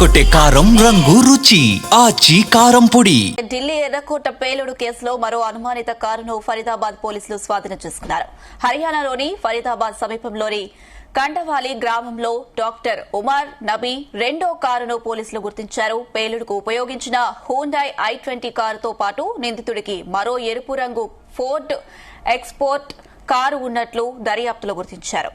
అదరగొట్టే కారం రంగు రుచి ఆచి కారం పొడి. ఢిల్లీ ఎర్రకోట పేలుడు కేసులో మరో అనుమానిత కారును ఫరీదాబాద్ పోలీసులు స్వాధీనం చేసుకున్నారు. హర్యానాలోని ఫరీదాబాద్ సమీపంలోని కండవాలి గ్రామంలో డాక్టర్ ఉమర్ నబీ రెండో కారును పోలీసులు గుర్తించారు. పేలుడుకు ఉపయోగించిన హూండాయ్ i20 కారుతో పాటు నిందితుడికి మరో ఎరుపు రంగు ఫోర్డ్ ఎక్స్పోర్ట్ కారు ఉన్నట్లు దర్యాప్తులో గుర్తించారు.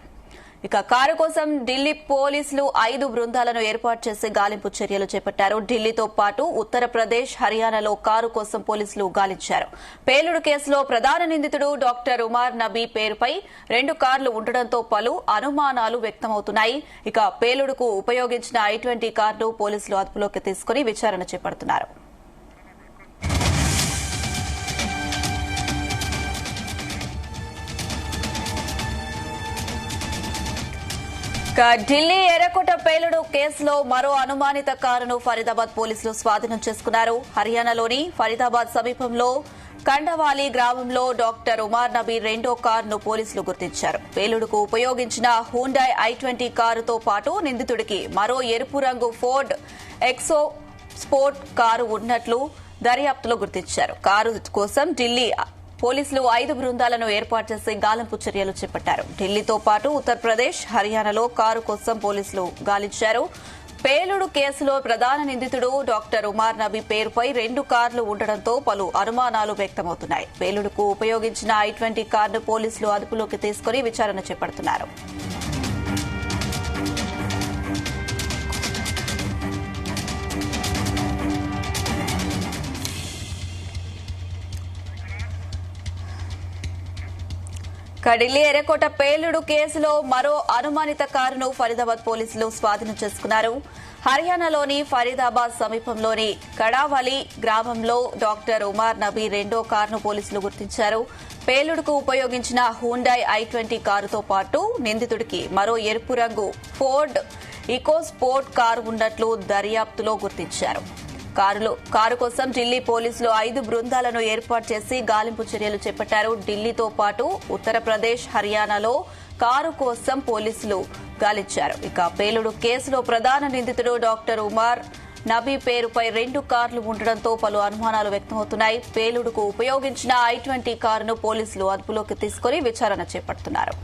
ఇక కారు కోసం ఢిల్లీ పోలీసులు 5 బృందాలను ఏర్పాటు చేసి గాలింపు చర్యలు చేపట్టారు. ఢిల్లీతో పాటు ఉత్తరప్రదేశ్, హర్యానాలో కారు కోసం పోలీసులు గాలించారు. పేలుడు కేసులో ప్రధాన నిందితుడు డాక్టర్ ఉమర్ నబీ పేరుపై 2 కార్లు ఉండడంతో పలు అనుమానాలు వ్యక్తమవుతున్నాయి. ఇక పేలుడుకు ఉపయోగించిన i20 కారును పోలీసులు అదుపులోకి తీసుకుని విచారణ చేపడుతున్నారు. ఢిల్లీ ఎర్రకోట పేలుడు కేసులో మరో అనుమానిత కారును ఫరీదాబాద్ పోలీసులు స్వాధీనం చేసుకున్నారు. హర్యానాలోని ఫరీదాబాద్ సమీపంలో కండవాలి గ్రామంలో డాక్టర్ ఉమర్ నబీ రెండో కారును పోలీసులు గుర్తించారు. పేలుడుకు ఉపయోగించిన హూండాయ్ i20 కారుతో పాటు నిందితుడికి మరో ఎరుపు రంగు ఫోర్డ్ ఎక్సో స్పోర్ట్ కారు ఉన్నట్లు దర్యాప్తులో గుర్తించారు. కారు కోసం ఢిల్లీ పోలీసులు 5 బృందాలను ఏర్పాటు చేసి గాలింపు చర్యలు చేపట్టారు. ఢిల్లీతో పాటు ఉత్తరప్రదేశ్, హర్యానాలో కారు కోసం పోలీసులు గాలించారు. పేలుడు కేసులో ప్రధాన నిందితుడు డాక్టర్ ఉమర్ నబీ పేరుపై 2 కార్లు ఉండడంతో పలు అనుమానాలు వ్యక్తమవుతున్నాయి. పేలుడుకు ఉపయోగించిన i20 కారును పోలీసులు అదుపులోకి తీసుకుని విచారణ చేపడుతున్నారు. ఢిల్లీ ఎర్రకోట పేలుడు కేసులో మరో అనుమానిత కారును ఫరీదాబాద్ పోలీసులు స్వాధీనం చేసుకున్నారు. హర్యానాలోని ఫరీదాబాద్ సమీపంలోని కడావలి గ్రామంలో డాక్టర్ ఉమర్ నబీ రెండో కారును పోలీసులు గుర్తించారు. పేలుడుకు ఉపయోగించిన హూండాయ్ i20 కారుతో పాటు నిందితుడికి మరో ఎరుపు రంగు ఫోర్డ్ ఈకో స్పోర్ట్ కారు ఉన్నట్లు దర్యాప్తులో గుర్తించారు. కారు కోసం ఢిల్లీ పోలీసులు 5 బృందాలను ఏర్పాటు చేసి గాలింపు చర్యలు చేపట్టారు. ఢిల్లీతో పాటు ఉత్తరప్రదేశ్, హర్యానాలో కారు కోసం పోలీసులు గాలించారు. ఇక పేలుడు కేసులో ప్రధాన నిందితుడు డాక్టర్ ఉమర్ నబీ పేరుపై 2 కార్లు ఉండడంతో పలు అనుమానాలు వ్యక్తమవుతున్నాయి. పేలుడుకు ఉపయోగించిన i20 కారును పోలీసులు అదుపులోకి తీసుకుని విచారణ చేపడుతున్నారు.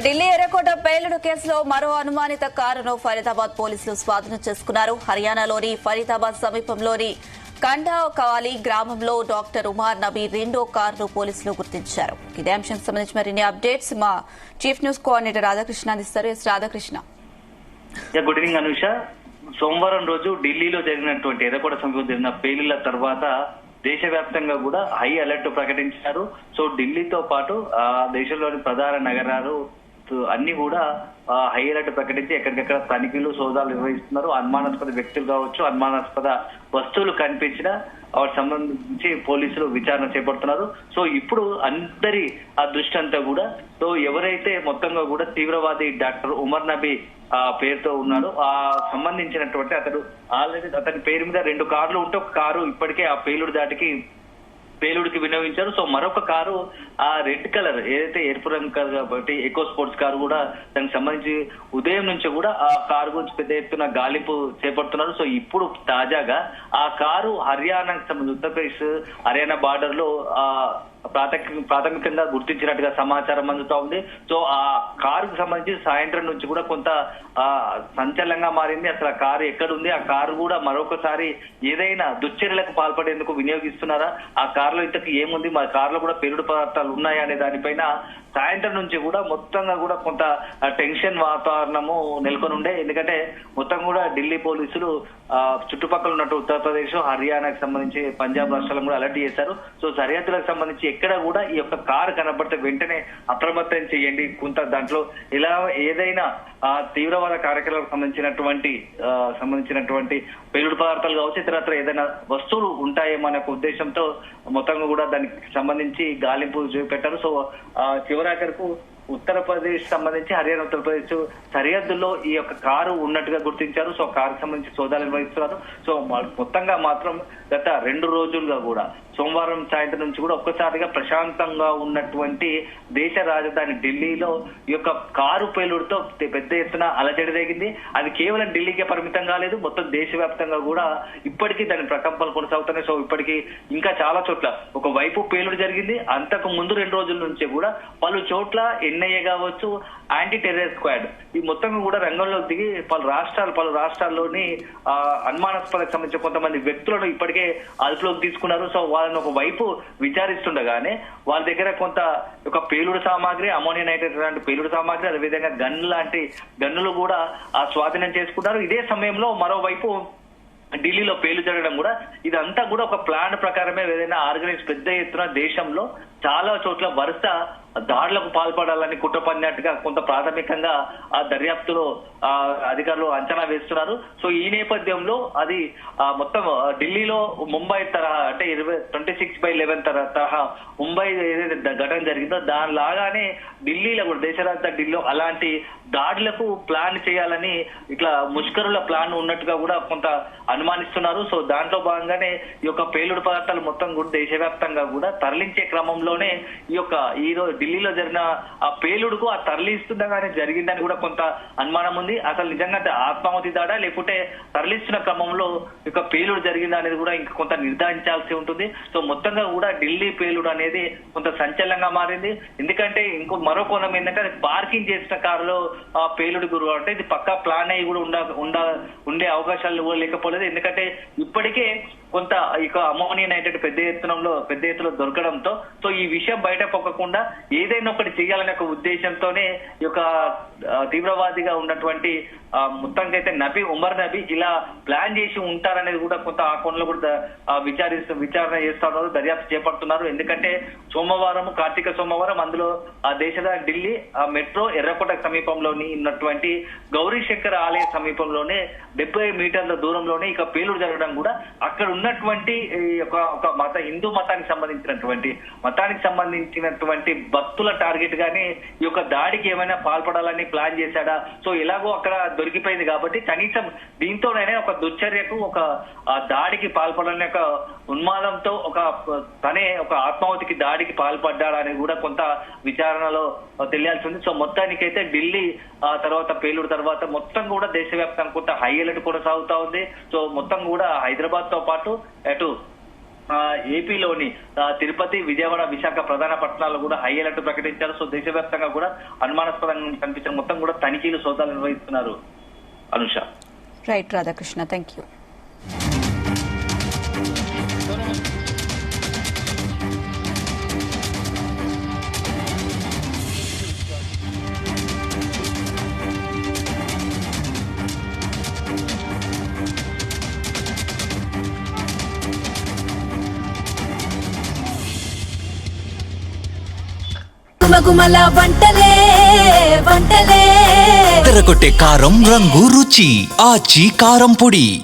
ఢిల్లీ ఎర్రకోట పేలుడు కేసులో మరో అనుమానిత కారును ఫరీదాబాద్ పోలీసులు స్వాధీనం చేసుకున్నారు. హర్యానాలోని ఫరీదాబాద్ సమీపంలోని కండవాలి గ్రామంలో డాక్టర్ ఉమర్ నబీ రెండో కారును పోలీసులు గుర్తించారు. ఇదే అంశానికి సంబంధించి మరిన్ని అప్డేట్స్ మా చీఫ్ న్యూస్ కోఆర్డినేటర్ రాధాకృష్ణ అందిస్తారు. రాధాకృష్ణ. Good evening Anusha. సోమవారం రోజు ఢిల్లీలో జరిగినటువంటి ఎర్రకోట సమీపంలో జరిగిన పేలుళ్ల తర్వాత దేశవ్యాప్తంగా కూడా హై అలర్ట్ ప్రకటించారు. సో ఢిల్లీతో పాటు దేశంలోని ప్రధాన నగరాలు అన్ని కూడా హై అలర్ట్ ప్రకటించి ఎక్కడికెక్కడ తనిఖీలు, సోదాలు నిర్వహిస్తున్నారు. అనుమానాస్పద వ్యక్తులు కావచ్చు, అనుమానాస్పద వస్తువులు కనిపించిన వాటికి సంబంధించి పోలీసులు విచారణ చేపడుతున్నారు. సో ఇప్పుడు అందరి ఆ దృష్టి అంతా కూడా సో ఎవరైతే మొత్తంగా కూడా తీవ్రవాది డాక్టర్ ఉమర్ నబీ పేరుతో ఉన్నాడో ఆ సంబంధించినటువంటి అతడు ఆల్రెడీ అతని పేరు మీద 2 కార్లు ఉంటే ఒక కారు ఇప్పటికే ఆ పేలుడికి వినియోగించారు. సో మరొక కారు ఆ రెడ్ కలర్ ఏదైతే ఎరుపు రంగు కారు కాబట్టి ఎకో స్పోర్ట్స్ కారు కూడా దానికి సంబంధించి ఉదయం నుంచి కూడా ఆ కారు గురించి పెద్ద ఎత్తున గాలింపు చేపడుతున్నారు. సో ఇప్పుడు తాజాగా ఆ కారు హర్యానాకి సంబంధించి ఉత్తరప్రదేశ్ హర్యానా బార్డర్ లో ప్రాథమికంగా గుర్తించినట్టుగా సమాచారం అందుతా ఉంది. సో ఆ కారుకు సంబంధించి సాయంత్రం నుంచి కూడా కొంత సంచలనంగా మారింది. అసలు ఆ కారు ఎక్కడుంది, ఆ కారు కూడా మరొకసారి ఏదైనా దుశ్చర్యలకు పాల్పడేందుకు వినియోగిస్తున్నారా, ఆ కారులో ఇంతకు ఏముంది, మా కారులో కూడా పేలుడు పదార్థాలు ఉన్నాయా అనే దానిపైన సాయంత్రం నుంచి కూడా మొత్తంగా కూడా కొంత టెన్షన్ వాతావరణము నెలకొని ఉండే. ఎందుకంటే మొత్తం కూడా ఢిల్లీ పోలీసులు చుట్టుపక్కల ఉన్నట్టు ఉత్తరప్రదేశ్, హర్యానాకు సంబంధించి పంజాబ్ రాష్ట్రాలను కూడా అలర్ట్ చేశారు. సో సరిహద్దులకు సంబంధించి ఎక్కడ కూడా ఈ యొక్క కారు కనబడితే వెంటనే అప్రమత్తం చేయండి. కొంత దాంట్లో ఇలా ఏదైనా తీవ్రవాద కార్యక్రమాలకు సంబంధించినటువంటి పేలుడు పదార్థాలు కావచ్చు, ఇతరత్ర ఏదైనా వస్తువులు ఉంటాయేమో అనే ఉద్దేశంతో మొత్తంగా కూడా దానికి సంబంధించి గాలింపు చూపెట్టారు. సో చివరాఖరకు ఉత్తరప్రదేశ్ సంబంధించి హర్యానా ఉత్తరప్రదేశ్ సరిహద్దుల్లో ఈ యొక్క కారు ఉన్నట్టుగా గుర్తించారు. సో కారుకు సంబంధించి సోదాలు నిర్వహిస్తున్నారు. సో మొత్తంగా మాత్రం గత 2 రోజులుగా కూడా సోమవారం సాయంత్రం నుంచి కూడా ఒక్కసారిగా ప్రశాంతంగా ఉన్నటువంటి దేశ రాజధాని ఢిల్లీలో ఈ యొక్క కారు పేలుడుతో పెద్ద ఎత్తున అలజడి రేగింది. అది కేవలం ఢిల్లీకే పరిమితం కాలేదు, మొత్తం దేశవ్యాప్తంగా కూడా ఇప్పటికీ దాని ప్రకంపనలు కొనసాగుతున్నాయి. సో ఇప్పటికీ ఇంకా చాలా చోట్ల ఒకవైపు పేలుడు జరిగింది. అంతకు ముందు 2 రోజుల నుంచి కూడా పలు చోట్ల ఎన్ఐఏ కావచ్చు, యాంటీ టెర్రర్ స్క్వాడ్ ఈ మొత్తం కూడా రంగంలో దిగి పలు రాష్ట్రాల్లోని అనుమానాస్పదకు సంబంధించిన కొంతమంది వ్యక్తులను ఇప్పటికే అదుపులోకి తీసుకున్నారు. సో వాళ్ళని ఒక వైపు విచారిస్తుండగానే వాళ్ళ దగ్గర కొంత ఒక పేలుడు సామాగ్రి, అమోనియా నైట్రేట్ లాంటి పేలుడు సామాగ్రి, అదేవిధంగా గన్నులు కూడా స్వాధీనం చేసుకున్నారు. ఇదే సమయంలో మరోవైపు ఢిల్లీలో పేలు జరగడం కూడా ఇదంతా కూడా ఒక ప్లాన్ ప్రకారమే ఏదైనా ఆర్గనైజ్ పెద్ద ఎత్తున దేశంలో చాలా చోట్ల వరుస దాడులకు పాల్పడాలని కుట్ర పన్నట్టుగా కొంత ప్రాథమికంగా ఆ దర్యాప్తులో అధికారులు అంచనా వేస్తున్నారు. సో ఈ నేపథ్యంలో అది మొత్తం ఢిల్లీలో ముంబై తరహా అంటే 26/11 తరహా ముంబై ఏదైతే ఘటన జరిగిందో దాని లాగానే ఢిల్లీలో కూడా దేశ రాజధాని ఢిల్లీలో అలాంటి దాడులకు ప్లాన్ చేయాలని ఇట్లా ముష్కరుల ప్లాన్ ఉన్నట్టుగా కూడా కొంత అనుమానిస్తున్నారు. సో దాంట్లో భాగంగానే ఈ యొక్క పేలుడు పదార్థాలు మొత్తం కూడా దేశవ్యాప్తంగా కూడా తరలించే క్రమంలోనే ఈ రోజు ఢిల్లీలో జరిగిన ఆ పేలుడుకు ఆ తరలిస్తుండగానే జరిగిందని కూడా కొంత అనుమానం ఉంది. అసలు నిజంగా ఆత్మాహుతి దాడా లేకుంటే తరలిస్తున్న క్రమంలో ఇక పేలుడు జరిగిందా అనేది కూడా ఇంకా కొంత నిర్ధారించాల్సి ఉంటుంది. సో మొత్తంగా కూడా ఢిల్లీ పేలుడు అనేది కొంత సంచలనంగా మారింది. ఎందుకంటే మరో కోణం ఏంటంటే పార్కింగ్ చేసిన కారులో పేలుడు గురు అంటే ఇది పక్కా ప్లాన్ అయ్యి కూడా ఉండే అవకాశాలు కూడా లేకపోలేదు. ఎందుకంటే ఇప్పటికే కొంత ఇక అమోనియా నైట్రేట్ పెద్ద ఎత్తులో దొరకడంతో సో ఈ విషయం బయట పొక్కకుండా ఏదైనా ఒకటి చేయాలనే ఒక ఉద్దేశంతోనే ఈ యొక్క తీవ్రవాదిగా ఉన్నటువంటి మొత్తానికైతే ఉమర్ నబీ ఇలా ప్లాన్ చేసి ఉంటారనేది కూడా కొంత ఆ కోణంలో కూడా విచారణ చేస్తా ఉన్నారు, దర్యాప్తు చేపడుతున్నారు. ఎందుకంటే కార్తీక సోమవారం అందులో ఆ దేశరాజధాని ఢిల్లీ మెట్రో ఎర్రకోట సమీపంలోని ఉన్నటువంటి గౌరీ శంకర్ ఆలయ సమీపంలోనే 70 మీటర్ల దూరంలోనే ఇక పేలుడు జరగడం కూడా అక్కడ ఉన్నటువంటి ఒక హిందూ మతానికి సంబంధించినటువంటి భక్తుల టార్గెట్ గానీ ఈ యొక్క దాడికి ఏమైనా పాల్పడాలని ప్లాన్ చేశాడా, సో ఎలాగో అక్కడ దొరికిపోయింది కాబట్టి కనీసం దీంతోనైనా ఒక దుశ్చర్యకు ఒక దాడికి పాల్పడాలని ఒక ఉన్మాదంతో తనే ఒక ఆత్మాహుతికి దాడికి పాల్పడ్డాడా అనేది కూడా కొంత విచారణలో తెలియాల్సి ఉంది. సో మొత్తానికైతే ఢిల్లీ తర్వాత పేలుడు తర్వాత మొత్తం కూడా దేశవ్యాప్తంగా కొంత హై అలర్ట్ కొనసాగుతా ఉంది. సో మొత్తం కూడా హైదరాబాద్ తో పాటు అటు ఏపీలోని తిరుపతి, విజయవాడ, విశాఖ ప్రధాన పట్టణాల్లో కూడా హై అలర్ట్ ప్రకటించారు. సో దేశవ్యాప్తంగా కూడా అనుమానాస్పదంగా కనిపించిన మొత్తం కూడా తనిఖీలు సోదాలు నిర్వహిస్తున్నారు. Anusha. Right Radhakrishna, thank you. గుమగుమల వంటలే తెరకొట్టే కారం రంగు రుచి ఆచి కారం పొడి.